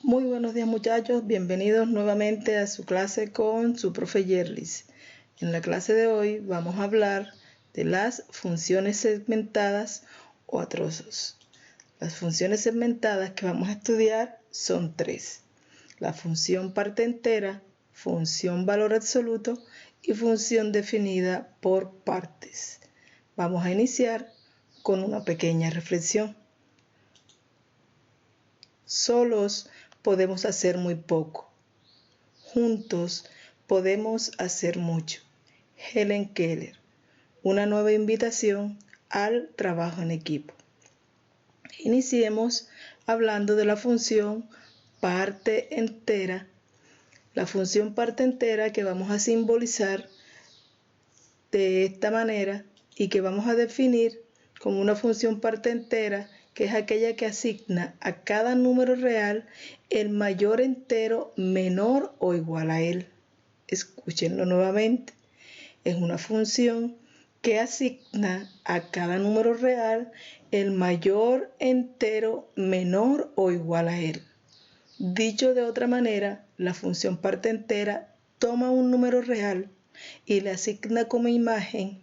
Muy buenos días muchachos, bienvenidos nuevamente a su clase con su profe Yerlis. En la clase de hoy vamos a hablar de las funciones segmentadas o a trozos. Las funciones segmentadas que vamos a estudiar son tres: la función parte entera, función valor absoluto y función definida por partes. Vamos a iniciar con una pequeña reflexión. Solos podemos hacer muy poco. Juntos podemos hacer mucho. Helen Keller. Una nueva invitación al trabajo en equipo. Iniciemos hablando de la función parte entera. La función parte entera que vamos a simbolizar de esta manera y que vamos a definir como una función parte entera, que es aquella que asigna a cada número real el mayor entero menor o igual a él. Escúchenlo nuevamente. Es una función que asigna a cada número real el mayor entero menor o igual a él. Dicho de otra manera, la función parte entera toma un número real y le asigna como imagen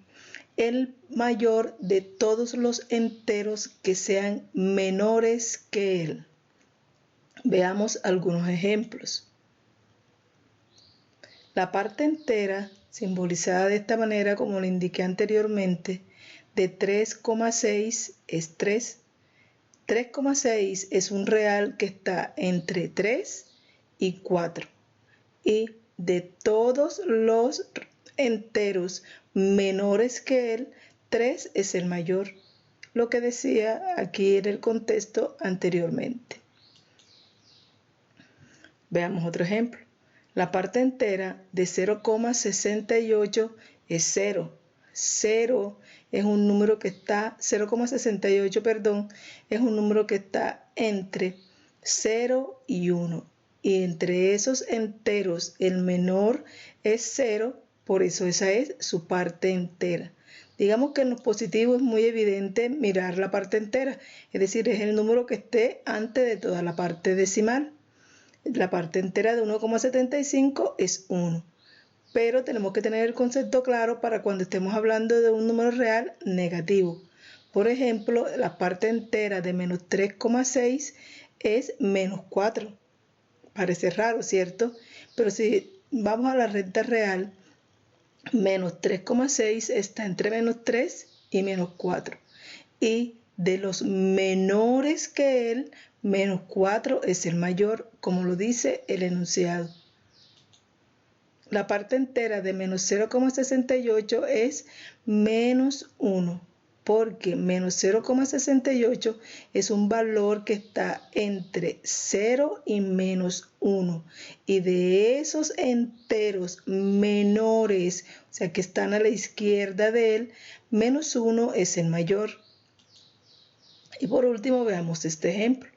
el mayor de todos los enteros que sean menores que él. Veamos algunos ejemplos. La parte entera, simbolizada de esta manera como lo indiqué anteriormente, de 3,6 es 3. 3,6 es un real que está entre 3 y 4. Y de todos los enteros menores que él, 3 es el mayor, lo que decía aquí en el contexto anteriormente. Veamos otro ejemplo. La parte entera de 0,68 es 0. 0 es un número que está, 0,68, es un número que está entre 0 y 1. Y entre esos enteros el menor es 0, por eso esa es su parte entera. Digamos que en los positivos es muy evidente mirar la parte entera, es decir, es el número que esté antes de toda la parte decimal. La parte entera de 1,75 es 1. Pero tenemos que tener el concepto claro para cuando estemos hablando de un número real negativo. Por ejemplo, la parte entera de menos 3,6 es menos 4. Parece raro, ¿cierto? Pero si vamos a la recta real, menos 3,6 está entre menos 3 y menos 4. Y de los menores que él, menos 4 es el mayor, como lo dice el enunciado. La parte entera de menos 0,68 es menos 1, porque menos 0,68 es un valor que está entre 0 y menos 1. Y de esos enteros menores, o sea que están a la izquierda de él, menos 1 es el mayor. Y por último veamos este ejemplo.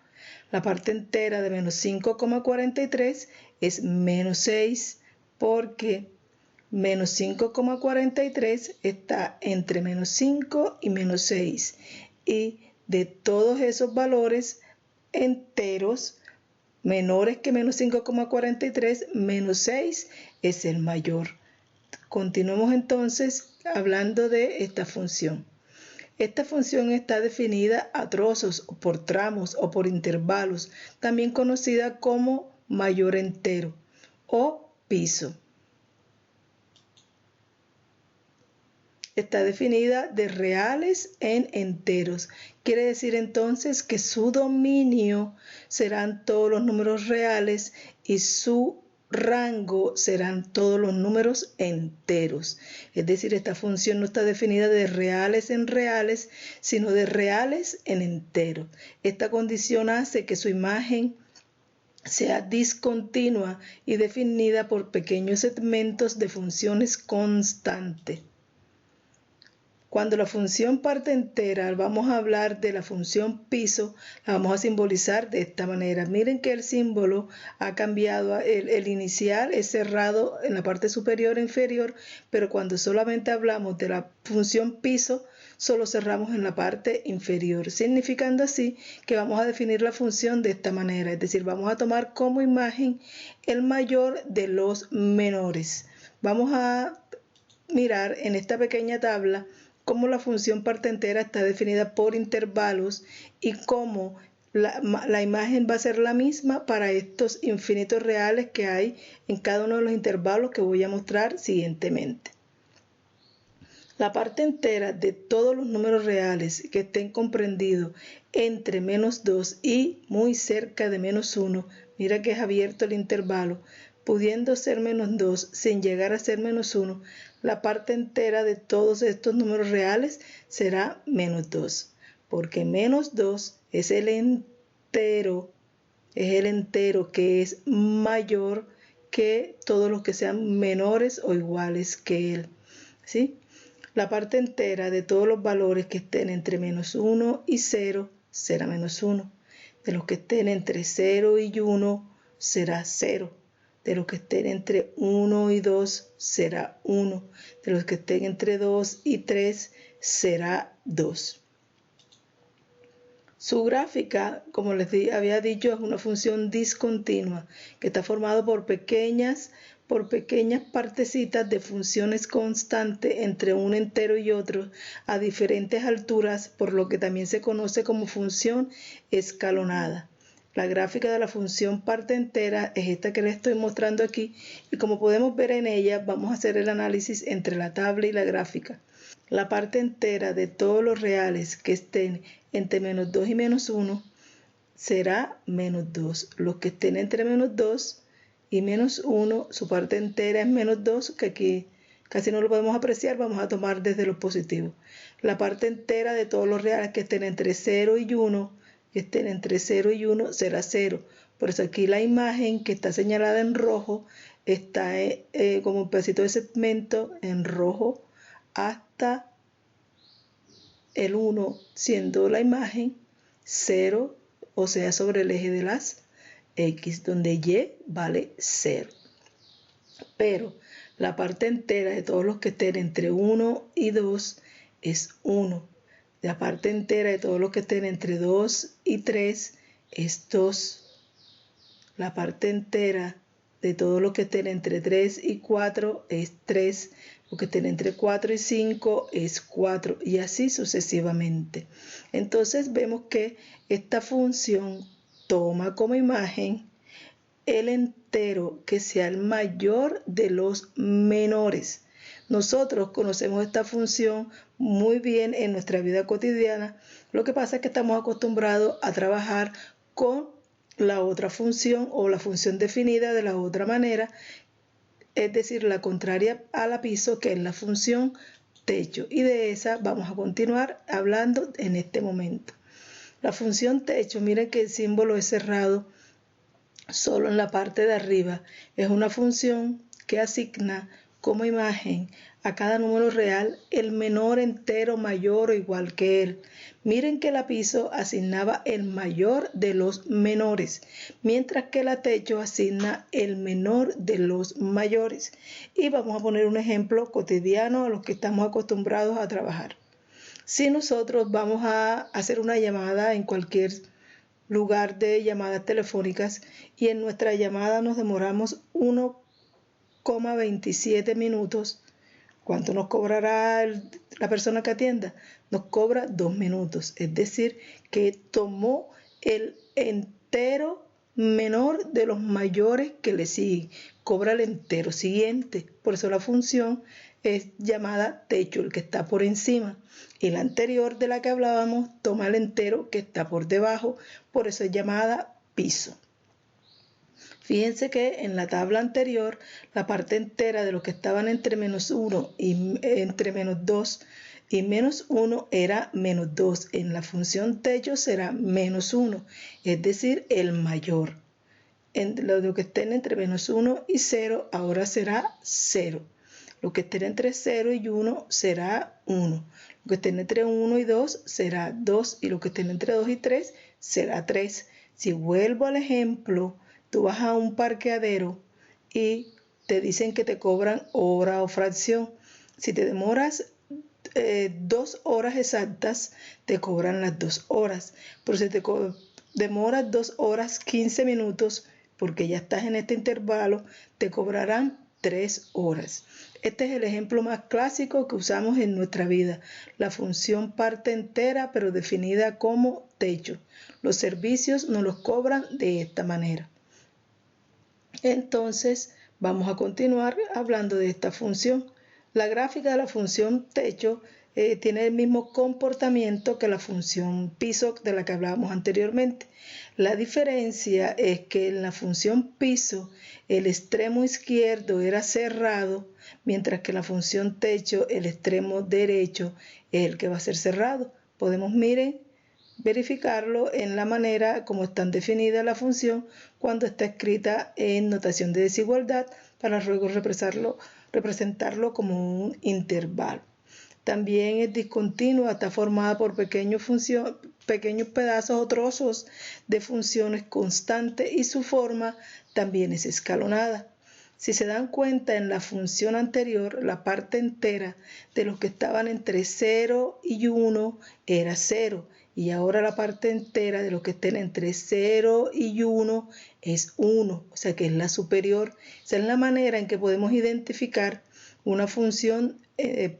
La parte entera de menos 5,43 es menos 6, porque menos 5,43 está entre menos 5 y menos 6. Y de todos esos valores enteros menores que menos 5,43, menos 6 es el mayor. Continuemos entonces hablando de esta función. Esta función está definida a trozos, o por tramos o por intervalos, también conocida como mayor entero o piso. Está definida de reales en enteros. Quiere decir entonces que su dominio serán todos los números reales y su rango serán todos los números enteros. Es decir, esta función no está definida de reales en reales, sino de reales en enteros. Esta condición hace que su imagen sea discontinua y definida por pequeños segmentos de funciones constantes. Cuando la función parte entera, vamos a hablar de la función piso, la vamos a simbolizar de esta manera. Miren que el símbolo ha cambiado, el inicial es cerrado en la parte superior e inferior, pero cuando solamente hablamos de la función piso, solo cerramos en la parte inferior, significando así que vamos a definir la función de esta manera, es decir, vamos a tomar como imagen el mayor de los menores. Vamos a mirar en esta pequeña tabla cómo la función parte entera está definida por intervalos y cómo la imagen va a ser la misma para estos infinitos reales que hay en cada uno de los intervalos que voy a mostrar siguientemente. La parte entera de todos los números reales que estén comprendidos entre -2 y muy cerca de -1, mira que es abierto el intervalo, pudiendo ser -2 sin llegar a ser -1, la parte entera de todos estos números reales será -2, porque -2 es el entero que es mayor que todos los que sean menores o iguales que él, ¿sí? La parte entera de todos los valores que estén entre -1 y 0 será -1. De los que estén entre 0 y 1 será 0. De los que estén entre 1 y 2 será 1. De los que estén entre 2 y 3 será 2. Su gráfica, como les había dicho, es una función discontinua que está formada por pequeñas partecitas de funciones constantes entre un entero y otro a diferentes alturas, por lo que también se conoce como función escalonada. La gráfica de la función parte entera es esta que les estoy mostrando aquí y como podemos ver en ella vamos a hacer el análisis entre la tabla y la gráfica. La parte entera de todos los reales que estén entre -2 y -1 será -2. Los que estén entre -2 y -1, su parte entera es -2, que aquí casi no lo podemos apreciar, vamos a tomar desde los positivos. La parte entera de todos los reales que estén entre 0 y 1, será 0. Por eso aquí la imagen que está señalada en rojo está como un pedacito de segmento en rojo hasta el 1 siendo la imagen 0, o sea, sobre el eje de las X, donde Y vale 0. Pero la parte entera de todos los que estén entre 1 y 2 es 1. La parte entera de todos los que estén entre 2 y 3 es 2. La parte entera de todos los que estén entre 3 y 4 es 3. Los que estén entre 4 y 5 es 4 y así sucesivamente. Entonces vemos que esta función toma como imagen el entero que sea el mayor de los menores. Nosotros conocemos esta función muy bien en nuestra vida cotidiana. Lo que pasa es que estamos acostumbrados a trabajar con la otra función o la función definida de la otra manera, es decir, la contraria a la piso, que es la función techo, y de esa vamos a continuar hablando en este momento. La función techo, miren que el símbolo es cerrado solo en la parte de arriba, es una función que asigna como imagen a cada número real el menor entero mayor o igual que él. Miren que la piso asignaba el mayor de los menores, mientras que la techo asigna el menor de los mayores. Y vamos a poner un ejemplo cotidiano a los que estamos acostumbrados a trabajar. Si nosotros vamos a hacer una llamada en cualquier lugar de llamadas telefónicas y en nuestra llamada nos demoramos 1,27 minutos, ¿cuánto nos cobrará la persona que atienda? Nos cobra 2 minutos, es decir, que tomó el entero menor de los mayores que le siguen, cobra el entero siguiente. Por eso la función es llamada techo, el que está por encima, y la anterior de la que hablábamos toma el entero que está por debajo, por eso es llamada piso. Fíjense que en la tabla anterior, la parte entera de los que estaban entre -1 y entre -2 y -1 era -2. En la función techo será -1, es decir, el mayor. En lo que estén entre -1 y 0, ahora será 0. Lo que estén entre 0 y 1 será 1. Lo que estén entre 1 y 2 será 2. Y lo que estén entre 2 y 3 será 3. Si vuelvo al ejemplo, tú vas a un parqueadero y te dicen que te cobran hora o fracción. Si te demoras 2 horas exactas, te cobran las 2 horas. Pero si te demoras 2 horas 15 minutos, porque ya estás en este intervalo, te cobrarán 3 horas. Este es el ejemplo más clásico que usamos en nuestra vida, la función parte entera pero definida como techo. Los servicios nos los cobran de esta manera. Entonces, vamos a continuar hablando de esta función. La gráfica de la función techo tiene el mismo comportamiento que la función piso de la que hablábamos anteriormente. La diferencia es que en la función piso el extremo izquierdo era cerrado, mientras que en la función techo el extremo derecho es el que va a ser cerrado. Podemos, miren, verificarlo en la manera como están definidas la función cuando está escrita en notación de desigualdad para luego representarlo como un intervalo. También es discontinua, está formada por pequeños pedazos o trozos de funciones constantes y su forma también es escalonada. Si se dan cuenta, en la función anterior, la parte entera de los que estaban entre 0 y 1 era 0. Y ahora la parte entera de los que estén entre 0 y 1 es 1. O sea que es la superior. Esa es la manera en que podemos identificar una función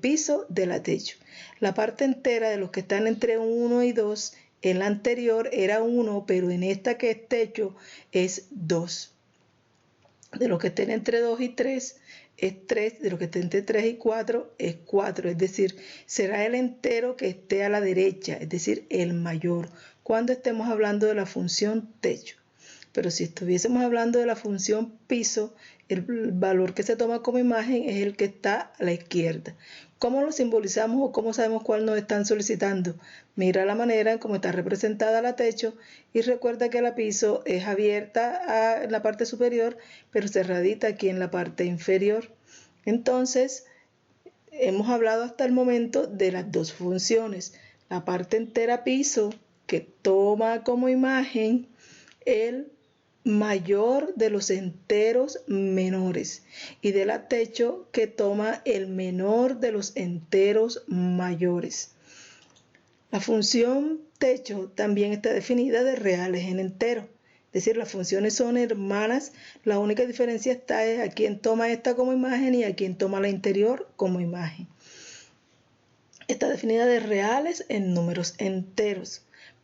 piso de la techo. La parte entera de los que están entre 1 y 2, en la anterior era 1, pero en esta que es techo es 2. De los que estén entre 2 y 3 es 3, de los que estén entre 3 y 4 es 4, es decir, será el entero que esté a la derecha, es decir, el mayor, cuando estemos hablando de la función techo. Pero si estuviésemos hablando de la función piso, el valor que se toma como imagen es el que está a la izquierda. ¿Cómo lo simbolizamos o cómo sabemos cuál nos están solicitando? Mira la manera en cómo está representada la techo y recuerda que la piso es abierta en la parte superior, pero cerradita aquí en la parte inferior. Entonces, hemos hablado hasta el momento de las dos funciones. La parte entera piso, que toma como imagen el mayor de los enteros menores, y de la techo, que toma el menor de los enteros mayores. La función techo también está definida de reales en enteros, es decir, las funciones son hermanas, la única diferencia está es a quién toma esta como imagen y a quién toma la interior como imagen. Está definida de reales en números enteros,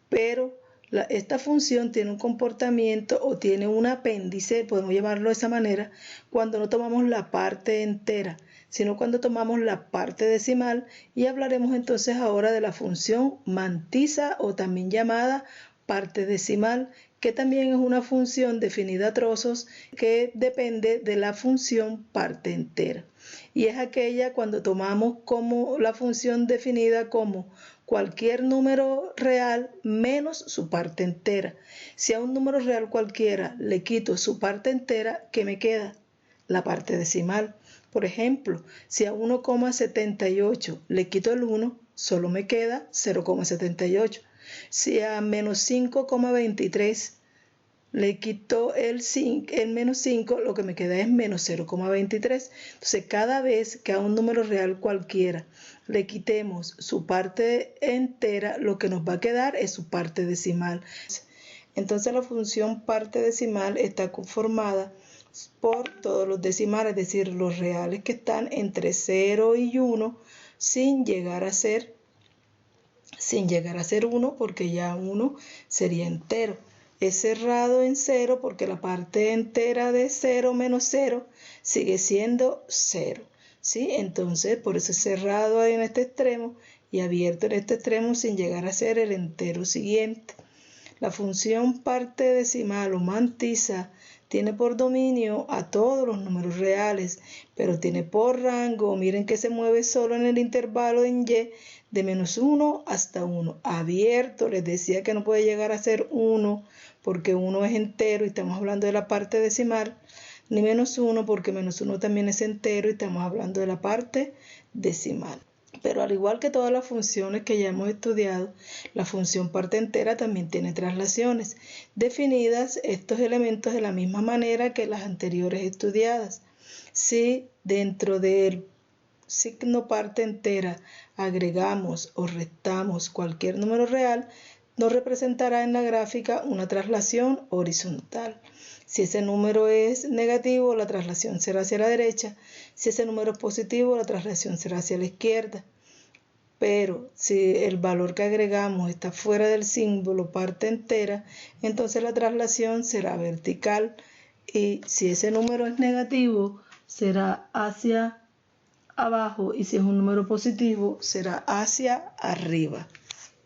pero esta función tiene un comportamiento o tiene un apéndice, podemos llamarlo de esa manera, cuando no tomamos la parte entera, sino cuando tomamos la parte decimal, y hablaremos entonces ahora de la función mantisa o también llamada parte decimal, que también es una función definida a trozos que depende de la función parte entera. Y es aquella cuando tomamos como la función definida como cualquier número real menos su parte entera. Si a un número real cualquiera le quito su parte entera, ¿qué me queda? La parte decimal. Por ejemplo, si a 1,78 le quito el 1, solo me queda 0,78. Si a menos 5,23 le quito el menos 5, lo que me queda es menos 0,23. Entonces, cada vez que a un número real cualquiera le quitemos su parte entera, lo que nos va a quedar es su parte decimal. Entonces, la función parte decimal está conformada por todos los decimales, es decir, los reales que están entre 0 y 1, sin llegar a ser 1, porque ya 1 sería entero. Es cerrado en 0 porque la parte entera de 0 menos 0 sigue siendo 0. ¿Sí? Entonces, por eso es cerrado en este extremo y abierto en este extremo sin llegar a ser el entero siguiente. La función parte decimal o mantisa tiene por dominio a todos los números reales, pero tiene por rango, miren que se mueve solo en el intervalo en y, de menos 1 hasta 1. Abierto, les decía que no puede llegar a ser 1 porque 1 es entero y estamos hablando de la parte decimal, ni menos 1 porque menos 1 también es entero y estamos hablando de la parte decimal. Pero al igual que todas las funciones que ya hemos estudiado, la función parte entera también tiene traslaciones, definidas estos elementos de la misma manera que las anteriores estudiadas. Si dentro del signo parte entera agregamos o restamos cualquier número real, nos representará en la gráfica una traslación horizontal. Si ese número es negativo, la traslación será hacia la derecha. Si ese número es positivo, la traslación será hacia la izquierda. Pero si el valor que agregamos está fuera del símbolo parte entera, entonces la traslación será vertical. Y si ese número es negativo, será hacia abajo, y si es un número positivo, será hacia arriba.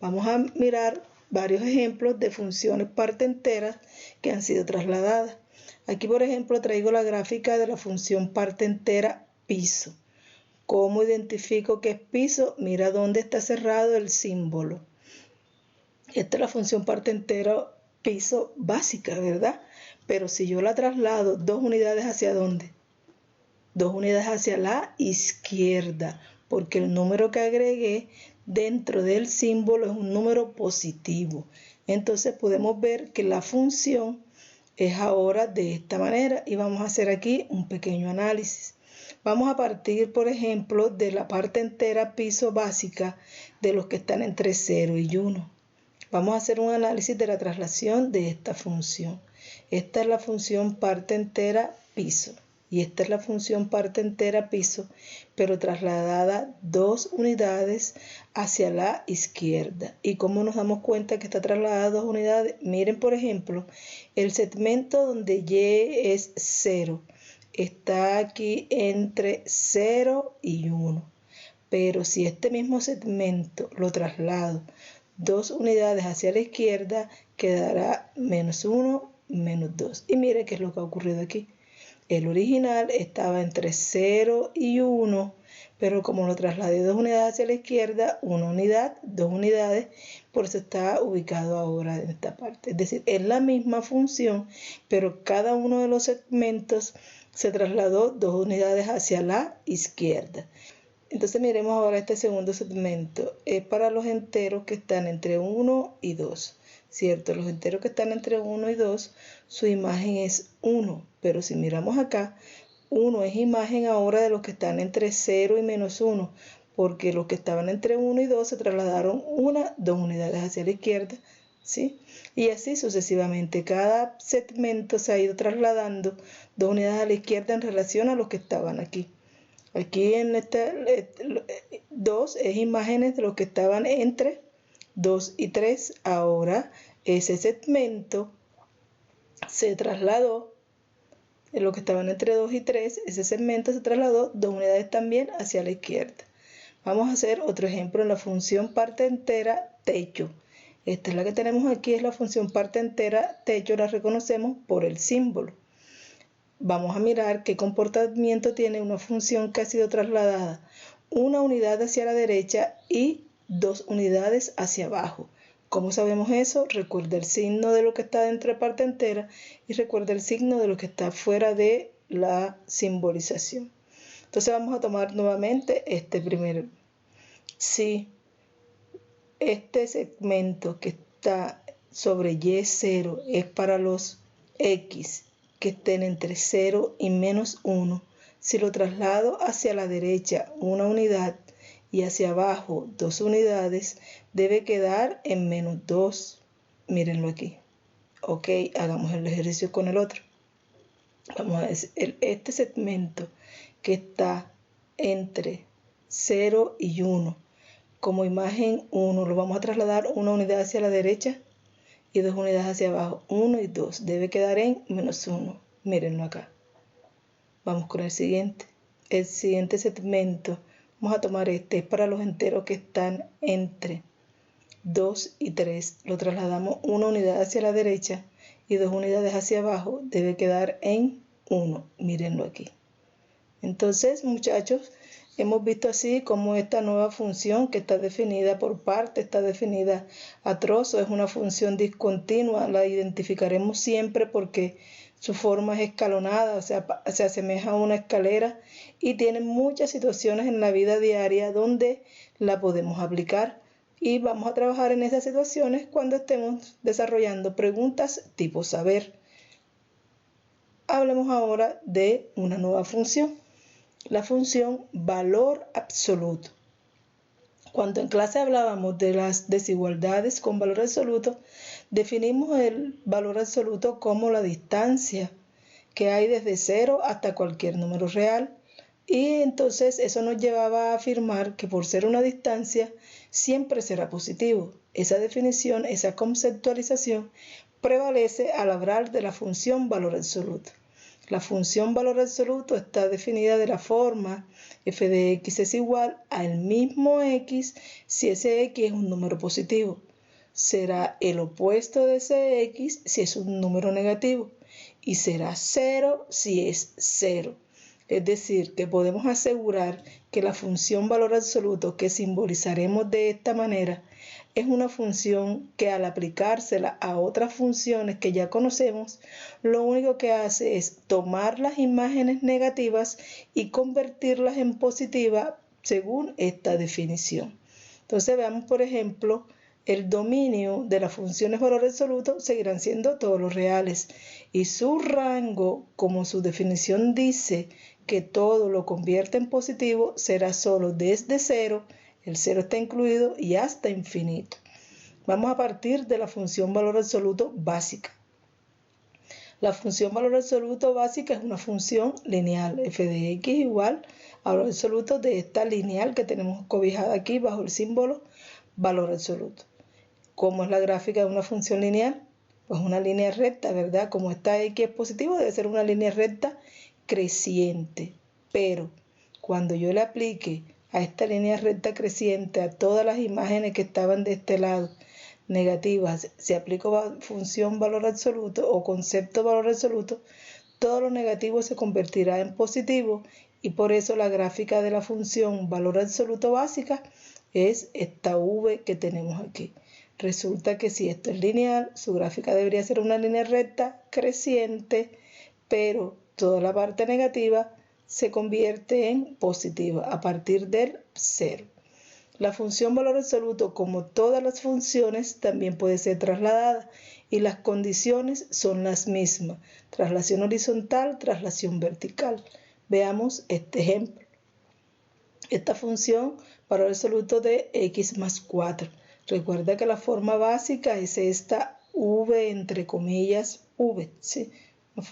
Vamos a mirar varios ejemplos de funciones parte enteras que han sido trasladadas. Aquí, por ejemplo, traigo la gráfica de la función parte entera piso. ¿Cómo identifico que es piso? Mira dónde está cerrado el símbolo. Esta es la función parte entera piso básica, ¿verdad? Pero si yo la traslado 2 unidades, ¿hacia dónde? 2 unidades hacia la izquierda, porque el número que agregué dentro del símbolo es un número positivo. Entonces podemos ver que la función es ahora de esta manera, y vamos a hacer aquí un pequeño análisis. Vamos a partir, por ejemplo, de la parte entera piso básica de los que están entre 0 y 1. Vamos a hacer un análisis de la traslación de esta función. Esta es la función parte entera piso. Y esta es la función parte entera piso, pero trasladada 2 unidades hacia la izquierda. ¿Y cómo nos damos cuenta que está trasladada 2 unidades? Miren, por ejemplo, el segmento donde Y es 0 está aquí entre 0 y 1. Pero si este mismo segmento lo traslado 2 unidades hacia la izquierda, quedará menos 1, menos 2. Y miren qué es lo que ha ocurrido aquí. El original estaba entre 0 y 1, pero como lo trasladé 2 unidades hacia la izquierda, 1 unidad, 2 unidades, por eso está ubicado ahora en esta parte. Es decir, es la misma función, pero cada uno de los segmentos se trasladó 2 unidades hacia la izquierda. Entonces miremos ahora este segundo segmento. Es para los enteros que están entre 1 y 2. ¿Cierto? Los enteros que están entre 1 y 2, su imagen es 1. Pero si miramos acá, 1 es imagen ahora de los que están entre 0 y menos 1. Porque los que estaban entre 1 y 2 se trasladaron 2 unidades hacia la izquierda. ¿Sí? Y así sucesivamente. Cada segmento se ha ido trasladando 2 unidades a la izquierda en relación a los que estaban aquí. Aquí en este 2 es imágenes de los que estaban entre 2 y 3. Ahora ese segmento se trasladó, en lo que estaban entre 2 y 3, ese segmento se trasladó 2 unidades también hacia la izquierda. Vamos a hacer otro ejemplo en la función parte entera techo. Esta es la que tenemos aquí, es la función parte entera techo, la reconocemos por el símbolo. Vamos a mirar qué comportamiento tiene una función que ha sido trasladada 1 unidad hacia la derecha y 2 unidades hacia abajo. ¿Cómo sabemos eso? Recuerda el signo de lo que está dentro de parte entera y recuerda el signo de lo que está fuera de la simbolización. Entonces vamos a tomar nuevamente este primero. Si este segmento que está sobre Y0 es para los X que estén entre 0 y menos 1, si lo traslado hacia la derecha 1 unidad y hacia abajo 2 unidades, debe quedar en menos 2. Mírenlo aquí. Ok, hagamos el ejercicio con el otro. Vamos a decir, este segmento que está entre 0 y 1, como imagen 1, lo vamos a trasladar 1 unidad hacia la derecha y 2 unidades hacia abajo, 1 y 2, debe quedar en menos 1. Mírenlo acá. Vamos con el siguiente. El siguiente segmento, vamos a tomar este, es para los enteros que están entre 2 y 3. Lo trasladamos 1 unidad hacia la derecha y 2 unidades hacia abajo, debe quedar en 1. Mírenlo aquí. Entonces, muchachos, hemos visto así como esta nueva función que está definida por parte, está definida a trozo, es una función discontinua, la identificaremos siempre porque su forma es escalonada, o sea, se asemeja a una escalera y tiene muchas situaciones en la vida diaria donde la podemos aplicar. Y vamos a trabajar en esas situaciones cuando estemos desarrollando preguntas tipo saber. Hablemos ahora de una nueva función. la función valor absoluto. Cuando en clase hablábamos de las desigualdades con valor absoluto, definimos el valor absoluto como la distancia que hay desde 0 hasta cualquier número real. Y entonces eso nos llevaba a afirmar que por ser una distancia siempre será positivo. Esa definición, esa conceptualización prevalece al hablar de la función valor absoluto. La función valor absoluto está definida de la forma f de x es igual al mismo x si ese x es un número positivo. Será el opuesto de ese x si es un número negativo y será 0 si es 0. Es decir, que podemos asegurar que la función valor absoluto que simbolizaremos de esta manera es una función que al aplicársela a otras funciones que ya conocemos, lo único que hace es tomar las imágenes negativas y convertirlas en positivas según esta definición. Entonces veamos, por ejemplo, el dominio de las funciones valor absoluto seguirán siendo todos los reales y su rango, como su definición dice que todo lo convierte en positivo, será solo desde 0, el 0 está incluido, y hasta infinito. Vamos a partir de la función valor absoluto básica. La función valor absoluto básica es una función lineal, f de x igual al valor absoluto de esta lineal que tenemos cobijada aquí bajo el símbolo valor absoluto. ¿Cómo es la gráfica de una función lineal? Pues una línea recta, ¿verdad? Como esta x es positivo, debe ser una línea recta creciente. Pero cuando yo le aplique a esta línea recta creciente a todas las imágenes que estaban de este lado negativas, si aplico función valor absoluto o concepto valor absoluto, todo lo negativo se convertirá en positivo y por eso la gráfica de la función valor absoluto básica es esta v que tenemos aquí. Resulta que si esto es lineal, su gráfica debería ser una línea recta creciente, pero toda la parte negativa se convierte en positiva a partir del 0. La función valor absoluto, como todas las funciones, también puede ser trasladada y las condiciones son las mismas. Traslación horizontal, traslación vertical. Veamos este ejemplo. Esta función valor absoluto de x más 4. Recuerda que la forma básica es esta v entre comillas v, ¿sí?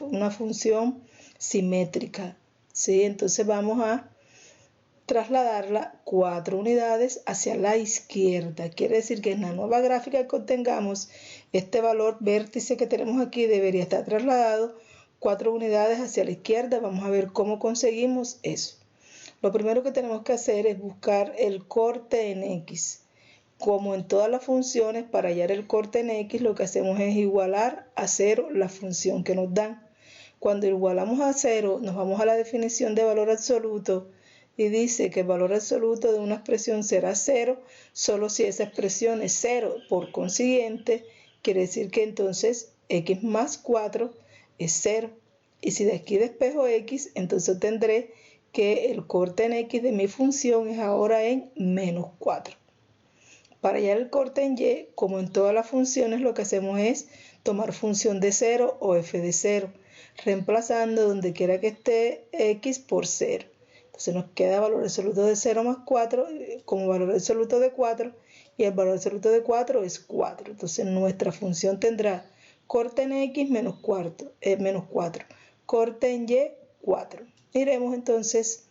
Una función simétrica, ¿sí? Entonces vamos a trasladarla 4 unidades hacia la izquierda. Quiere decir que en la nueva gráfica que obtengamos, este valor vértice que tenemos aquí debería estar trasladado 4 unidades hacia la izquierda. Vamos a ver cómo conseguimos eso. Lo primero que tenemos que hacer es buscar el corte en x. Como en todas las funciones, para hallar el corte en x, lo que hacemos es igualar a 0 la función que nos dan. Cuando igualamos a 0, nos vamos a la definición de valor absoluto y dice que el valor absoluto de una expresión será 0 solo si esa expresión es 0. Por consiguiente, quiere decir que entonces x más 4 es 0. Y si de aquí despejo x, entonces tendré que el corte en x de mi función es ahora en menos 4. Para hallar el corte en y, como en todas las funciones, lo que hacemos es tomar función de 0 o f de 0, reemplazando donde quiera que esté x por 0. Entonces nos queda valor absoluto de 0 más 4 como valor absoluto de 4 y el valor absoluto de 4 es 4. Entonces nuestra función tendrá corte en x menos 4, corte en y 4. Miremos entonces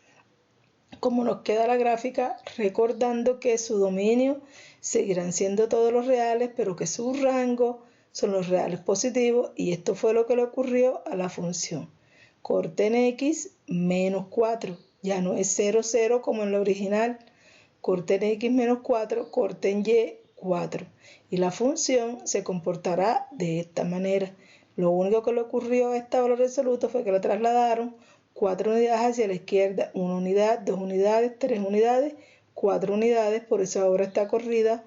cómo nos queda la gráfica, recordando que su dominio seguirán siendo todos los reales, pero que su rango son los reales positivos, y esto fue lo que le ocurrió a la función. Corte en x menos 4, ya no es 0, 0 como en la original. Corte en x menos 4, corte en y 4. Y la función se comportará de esta manera. Lo único que le ocurrió a este valor absoluto fue que lo trasladaron 4 unidades hacia la izquierda, 1 unidad, 2 unidades, 3 unidades, 4 unidades, por eso ahora está corrida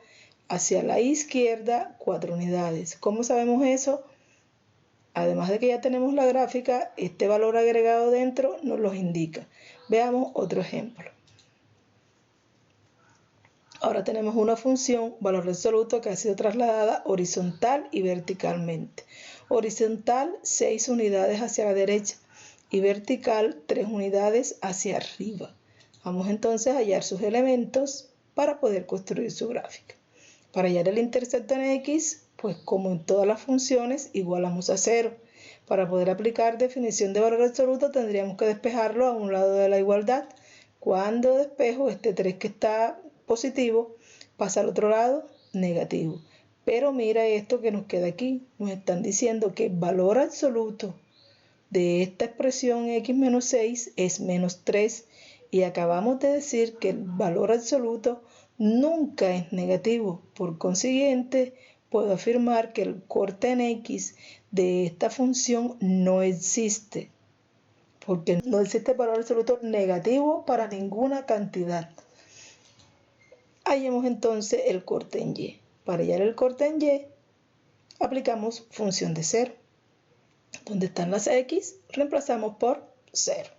hacia la izquierda 4 unidades. ¿Cómo sabemos eso? Además de que ya tenemos la gráfica, este valor agregado dentro nos los indica. Veamos otro ejemplo. Ahora tenemos una función, valor absoluto, que ha sido trasladada horizontal y verticalmente. Horizontal, 6 unidades hacia la derecha y vertical 3 unidades hacia arriba. Vamos entonces a hallar sus elementos para poder construir su gráfica. Para hallar el intercepto en X, pues como en todas las funciones, igualamos a 0. Para poder aplicar definición de valor absoluto tendríamos que despejarlo a un lado de la igualdad. Cuando despejo este 3 que está positivo, pasa al otro lado negativo. Pero mira esto que nos queda aquí. Nos están diciendo que el valor absoluto de esta expresión x menos 6 es menos 3. Y acabamos de decir que el valor absoluto nunca es negativo. Por consiguiente, puedo afirmar que el corte en x de esta función no existe. Porque no existe valor absoluto negativo para ninguna cantidad. Hallemos entonces el corte en y. Para hallar el corte en y, aplicamos función de 0. Donde están las x, reemplazamos por 0.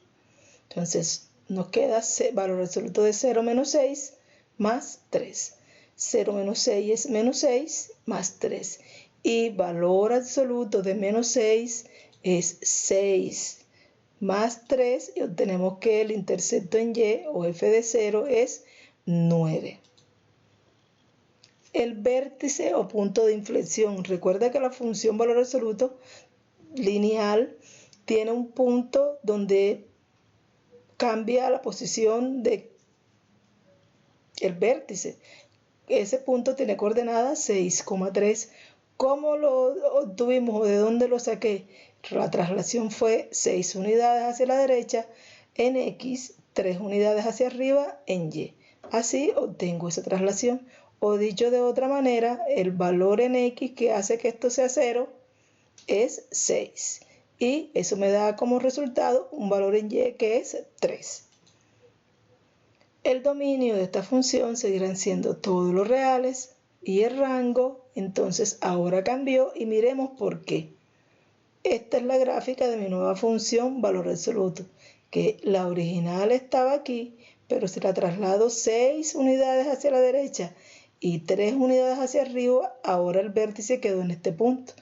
Entonces, nos queda valor absoluto de 0 menos 6 más 3. 0 menos 6 es menos 6 más 3. Y valor absoluto de menos 6 es 6 más 3. Y obtenemos que el intercepto en y o f de 0 es 9. El vértice o punto de inflexión. Recuerda que la función valor absoluto lineal tiene un punto donde cambia la posición del vértice. Ese punto tiene coordenadas 6,3. ¿Cómo lo obtuvimos o de dónde lo saqué? La traslación fue 6 unidades hacia la derecha en X, 3 unidades hacia arriba en Y. Así obtengo esa traslación. O dicho de otra manera, el valor en X que hace que esto sea 0 es 6. Y eso me da como resultado un valor en Y que es 3. El dominio de esta función seguirán siendo todos los reales y el rango, entonces ahora cambió y miremos por qué. Esta es la gráfica de mi nueva función valor absoluto, que la original estaba aquí, pero si la traslado 6 unidades hacia la derecha y 3 unidades hacia arriba, ahora el vértice quedó en este punto.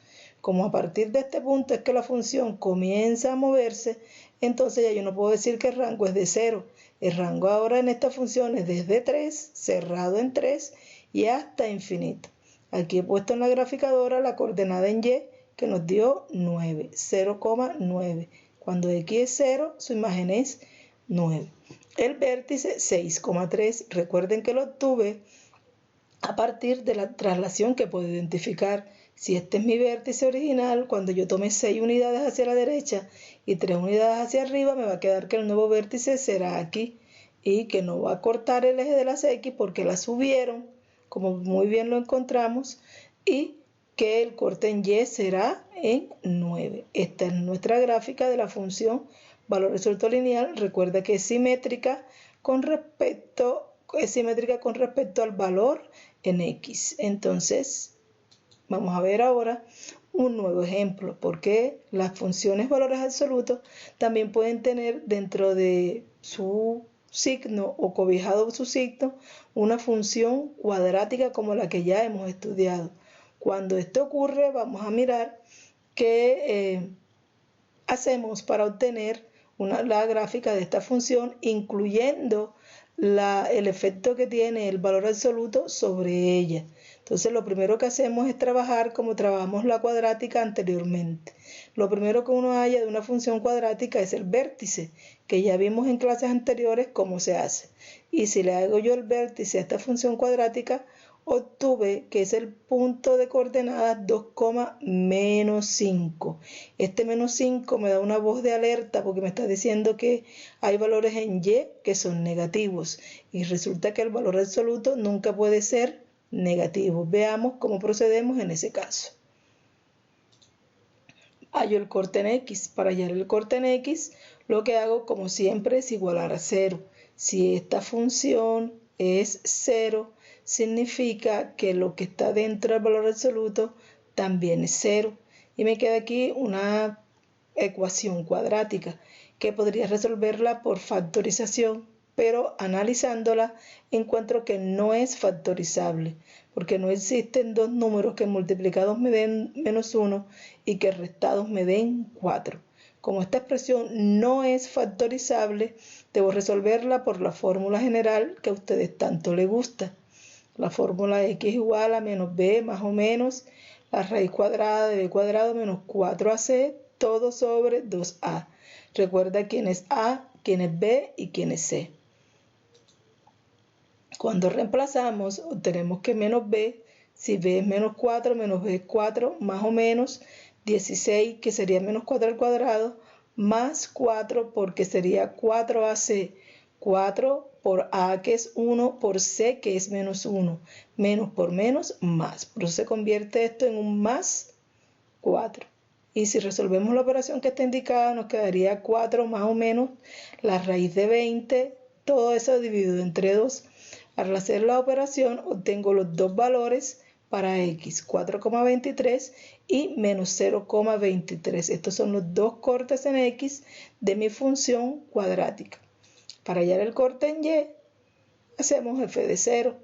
Como a partir de este punto es que la función comienza a moverse, entonces ya yo no puedo decir que el rango es de 0. El rango ahora en esta función es desde 3, cerrado en 3 y hasta infinito. Aquí he puesto en la graficadora la coordenada en y que nos dio 9, 0,9. Cuando x es 0, su imagen es 9. El vértice 6,3, recuerden que lo obtuve a partir de la traslación que puedo identificar. Si este es mi vértice original, cuando yo tome 6 unidades hacia la derecha y 3 unidades hacia arriba, me va a quedar que el nuevo vértice será aquí y que no va a cortar el eje de las X porque las subieron, como muy bien lo encontramos, y que el corte en Y será en 9. Esta es nuestra gráfica de la función valor absoluto lineal. Recuerda que es simétrica con respecto al valor en X. Entonces, vamos a ver ahora un nuevo ejemplo, porque las funciones valores absolutos también pueden tener dentro de su signo o cobijado su signo una función cuadrática como la que ya hemos estudiado. Cuando esto ocurre, vamos a mirar qué hacemos para obtener la gráfica de esta función, incluyendo el efecto que tiene el valor absoluto sobre ella. Entonces lo primero que hacemos es trabajar como trabajamos la cuadrática anteriormente. Lo primero que uno halla de una función cuadrática es el vértice, que ya vimos en clases anteriores cómo se hace. Y si le hago yo el vértice a esta función cuadrática, obtuve que es el punto de coordenadas 2, menos 5. Este menos 5 me da una voz de alerta porque me está diciendo que hay valores en Y que son negativos. Y resulta que el valor absoluto nunca puede ser negativo. Veamos cómo procedemos en ese caso. Hallo el corte en X. Para hallar el corte en X, lo que hago como siempre es igualar a 0. Si esta función es 0, significa que lo que está dentro del valor absoluto también es 0. Y me queda aquí una ecuación cuadrática que podría resolverla por factorización, pero analizándola encuentro que no es factorizable, porque no existen dos números que multiplicados me den menos 1 y que restados me den 4. Como esta expresión no es factorizable, debo resolverla por la fórmula general que a ustedes tanto les gusta. La fórmula x igual a menos b más o menos la raíz cuadrada de b cuadrado menos 4ac, todo sobre 2a. Recuerda quién es a, quién es b y quién es c. Cuando reemplazamos, obtenemos que menos b, si b es menos 4, menos b es 4, más o menos 16, que sería menos 4 al cuadrado, más 4, porque sería 4ac. 4 por a, que es 1, por c, que es menos 1. Menos por menos, más. Por eso se convierte esto en un más 4. Y si resolvemos la operación que está indicada, nos quedaría 4 más o menos la raíz de 20, todo eso dividido entre 2. Al hacer la operación, obtengo los dos valores para x, 4,23 y menos 0,23. Estos son los dos cortes en x de mi función cuadrática. Para hallar el corte en y, hacemos f de 0.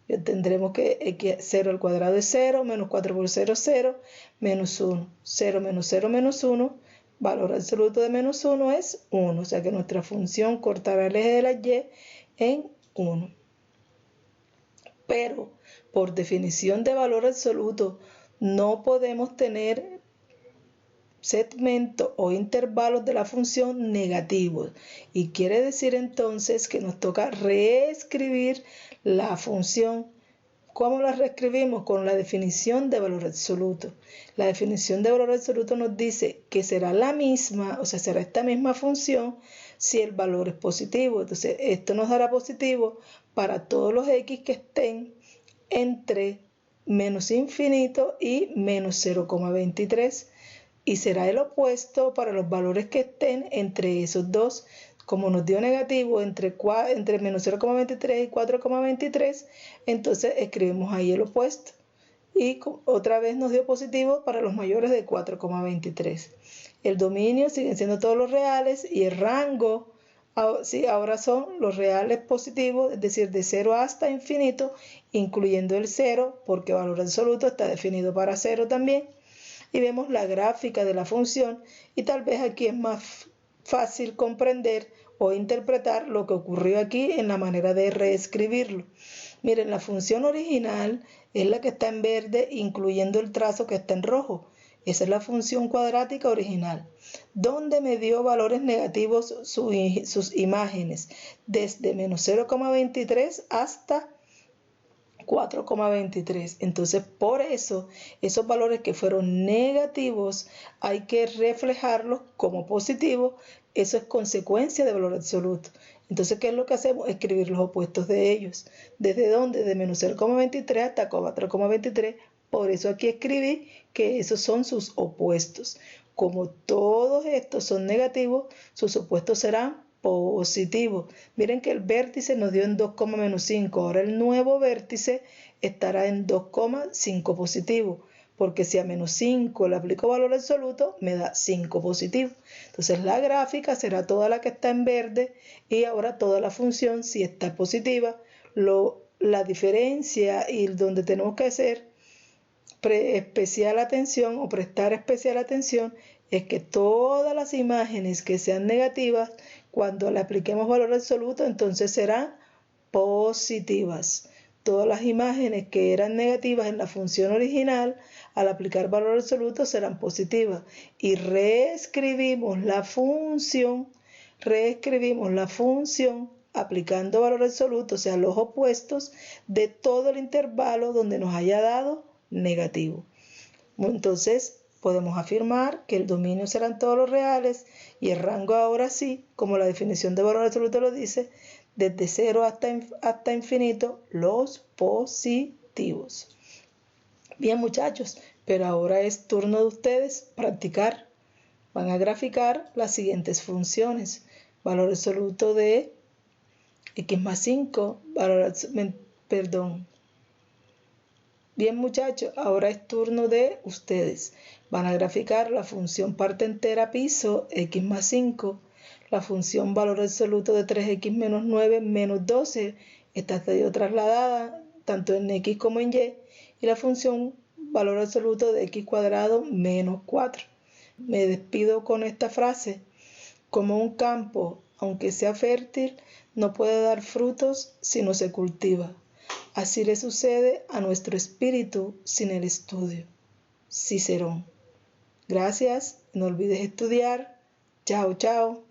Y obtendremos que x 0 al cuadrado es 0, menos 4 por 0, 0, menos 1. 0 menos 0 menos 1, valor absoluto de menos 1 es 1. O sea que nuestra función cortará el eje de la y en 1. Pero, por definición de valor absoluto, no podemos tener segmentos o intervalos de la función negativos. Y quiere decir entonces que nos toca reescribir la función. ¿Cómo la reescribimos? Con la definición de valor absoluto. La definición de valor absoluto nos dice que será la misma, o sea, será esta misma función si el valor es positivo. Entonces, esto nos dará positivo para todos los x que estén entre menos infinito y menos 0,23. Y será el opuesto para los valores que estén entre esos dos. Como nos dio negativo entre menos 0,23 y 4,23, entonces escribimos ahí el opuesto. Y otra vez nos dio positivo para los mayores de 4,23. El dominio siguen siendo todos los reales y el rango, sí, ahora son los reales positivos, es decir, de 0 hasta infinito, incluyendo el 0, porque valor absoluto está definido para 0 también. Y vemos la gráfica de la función y tal vez aquí es más fácil comprender o interpretar lo que ocurrió aquí en la manera de reescribirlo. Miren, la función original es la que está en verde, incluyendo el trazo que está en rojo. Esa es la función cuadrática original, donde me dio valores negativos sus imágenes, desde menos 0,23 hasta 4,23. Entonces, por eso, esos valores que fueron negativos hay que reflejarlos como positivos. Eso es consecuencia de valor absoluto. Entonces, ¿qué es lo que hacemos? Escribir los opuestos de ellos. ¿Desde dónde? De menos 0,23 hasta 4,23. Por eso aquí escribí que esos son sus opuestos. Como todos estos son negativos, sus opuestos serán positivo. Miren que el vértice nos dio en 2,-5. Ahora el nuevo vértice estará en 2,5 positivo. Porque si a menos 5 le aplico valor absoluto, me da 5 positivo. Entonces la gráfica será toda la que está en verde y ahora toda la función si está positiva. La diferencia y donde tenemos que hacer especial atención o prestar especial atención es que todas las imágenes que sean negativas, cuando le apliquemos valor absoluto, entonces serán positivas. Todas las imágenes que eran negativas en la función original, al aplicar valor absoluto serán positivas. Y reescribimos la función aplicando valor absoluto, o sea, los opuestos de todo el intervalo donde nos haya dado negativo. Entonces, podemos afirmar que el dominio serán todos los reales y el rango ahora sí, como la definición de valor absoluto lo dice, desde 0 hasta infinito, los positivos. Bien, muchachos, pero ahora es turno de ustedes practicar. Van a graficar las siguientes funciones. Valor absoluto de x más 5, Bien, muchachos, ahora es turno de ustedes. Van a graficar la función parte entera piso x más 5, la función valor absoluto de 3x menos 9 menos 12, esta está trasladada tanto en x como en y la función valor absoluto de x cuadrado menos 4. Me despido con esta frase: como un campo, aunque sea fértil, no puede dar frutos si no se cultiva. Así le sucede a nuestro espíritu sin el estudio. Cicerón. Gracias, no olvides estudiar. Chao, chao.